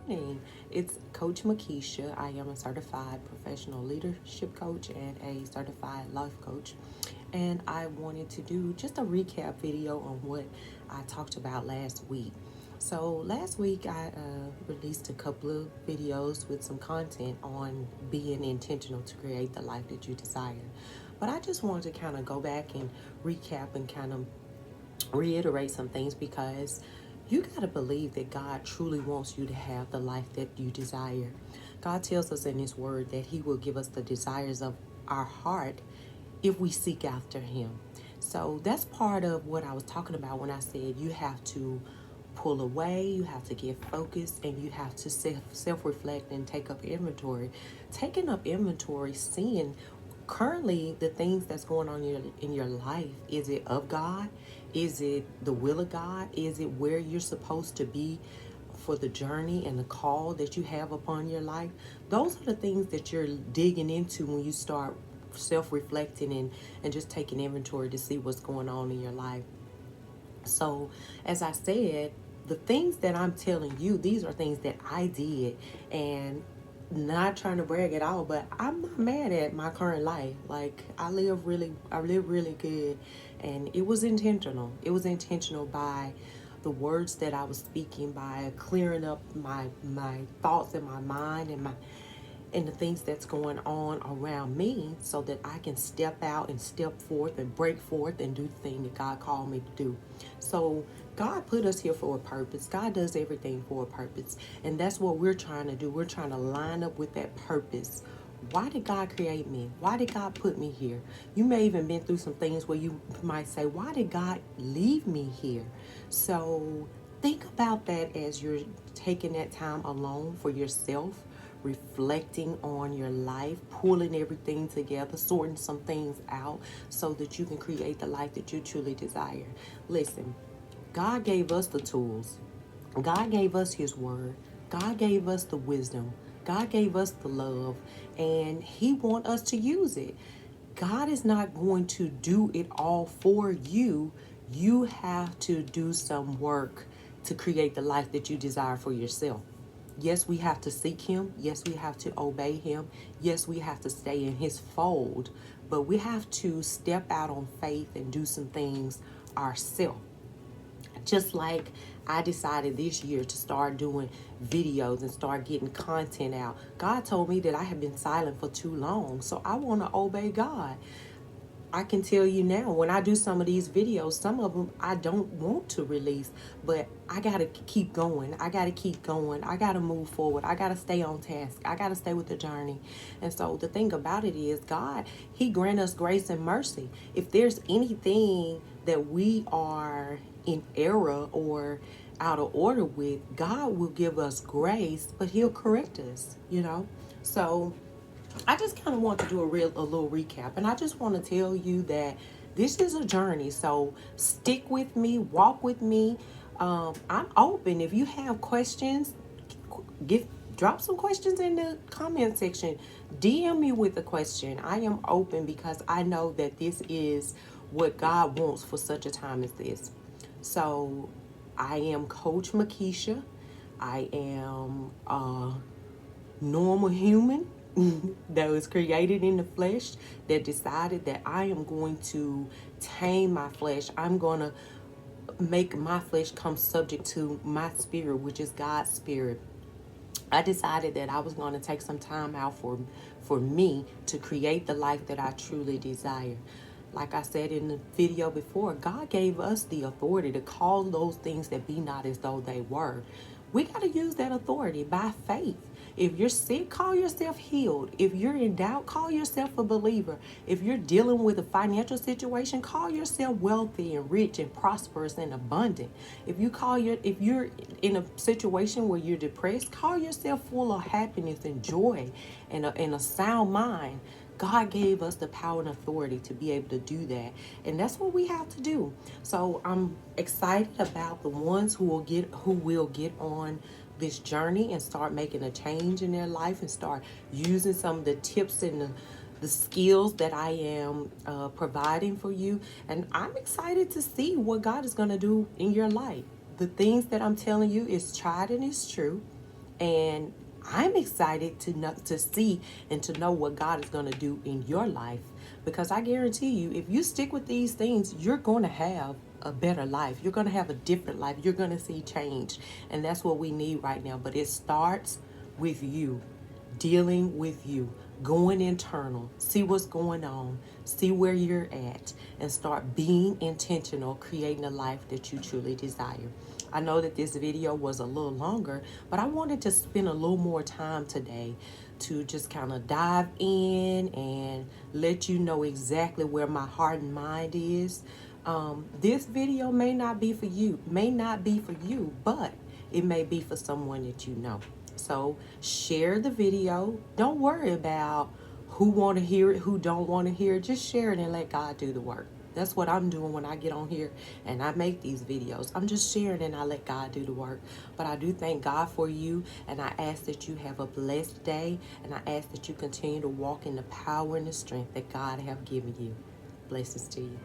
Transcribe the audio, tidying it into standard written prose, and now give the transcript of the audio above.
morning. It's Coach Makisha. I am a certified professional leadership coach and a certified life coach. And I wanted to do just a recap video on what I talked about last week. So, last week I released a couple of videos with some content on being intentional to create the life that you desire. But I just wanted to kind of go back and recap and kind of reiterate some things because you got to believe that God truly wants you to have the life that you desire. God tells us in His Word that He will give us the desires of our heart if we seek after Him. So that's part of what I was talking about when I said you have to pull away, you have to get focused, and you have to self-reflect and take up inventory. Taking up inventory, seeing currently the things that's going on in your life. Is it of God? Is it the will of God? Is it where you're supposed to be for the journey and the call that you have upon your life? Those are the things that you're digging into when you start self-reflecting and just taking inventory to see what's going on in your life. So, as I said, the things that I'm telling you, these are things that I did, and not trying to brag at all, but I'm not mad at my current life. Like I live really good, and it was intentional. It was intentional by the words that I was speaking, by clearing up my thoughts in my mind and the things that's going on around me so that I can step out and step forth and break forth and do the thing that God called me to do. So God put us here for a purpose. God does everything for a purpose. And that's what we're trying to do. We're trying to line up with that purpose. Why did God create me? Why did God put me here? You may even been through some things where you might say, why did God leave me here? So think about that as you're taking that time alone for yourself, reflecting on your life, pulling everything together, sorting some things out so that you can create the life that you truly desire. Listen, God gave us the tools. God gave us His word. God gave us the wisdom. God gave us the love, and He wants us to use it. God is not going to do it all for you. You have to do some work to create the life that you desire for yourself. Yes, we have to seek Him. Yes, we have to obey Him. Yes, we have to stay in His fold. But we have to step out on faith and do some things ourselves. Just like I decided this year to start doing videos and start getting content out. God told me that I have been silent for too long. So I want to obey God. I can tell you now, when I do some of these videos, some of them I don't want to release, but I got to keep going. I got to keep going. I got to move forward. I got to stay on task. I got to stay with the journey. And so the thing about it is, God, He grant us grace and mercy. If there's anything that we are in error or out of order with, God will give us grace, but He'll correct us. So I just kind of want to do a little recap, and I just want to tell you that this is a journey. So stick with me, walk with me. I'm open. If you have questions, give drop some questions in the comment section. DM me with a question. I am open because I know that this is what God wants for such a time as this. So I am Coach Makisha. I am normal human that was created in the flesh, that decided that I am going to tame my flesh. I'm going to make my flesh come subject to my spirit, which is God's spirit. I decided that I was going to take some time out for me to create the life that I truly desire. Like I said in the video before, God gave us the authority to call those things that be not as though they were. We got to use that authority by faith. If you're sick, call yourself healed. If you're in doubt, call yourself a believer. If you're dealing with a financial situation, call yourself wealthy and rich and prosperous and abundant. If you're in a situation where you're depressed, call yourself full of happiness and joy and a sound mind. God gave us the power and authority to be able to do that. And that's what we have to do. So I'm excited about the ones who will get on this journey and start making a change in their life and start using some of the tips and the skills that I am providing for you. And I'm excited to see what God is going to do in your life. The things that I'm telling you is tried and it's true. And I'm excited to know, to see and to know what God is going to do in your life, because I guarantee you, if you stick with these things, you're going to have a better life. You're going to have a different life. You're going to see change. And that's what we need right now. But it starts with you, dealing with you, going internal, see what's going on, see where you're at, and start being intentional, creating a life that you truly desire. I know that this video was a little longer, but I wanted to spend a little more time today to just kind of dive in and let you know exactly where my heart and mind is. This video may not be for you, but it may be for someone that you know. So share the video. Don't worry about who want to hear it, who don't want to hear it. Just share it and let God do the work. That's what I'm doing when I get on here and I make these videos. I'm just sharing and I let God do the work. But I do thank God for you, and I ask that you have a blessed day, and I ask that you continue to walk in the power and the strength that God have given you. Blessings to you.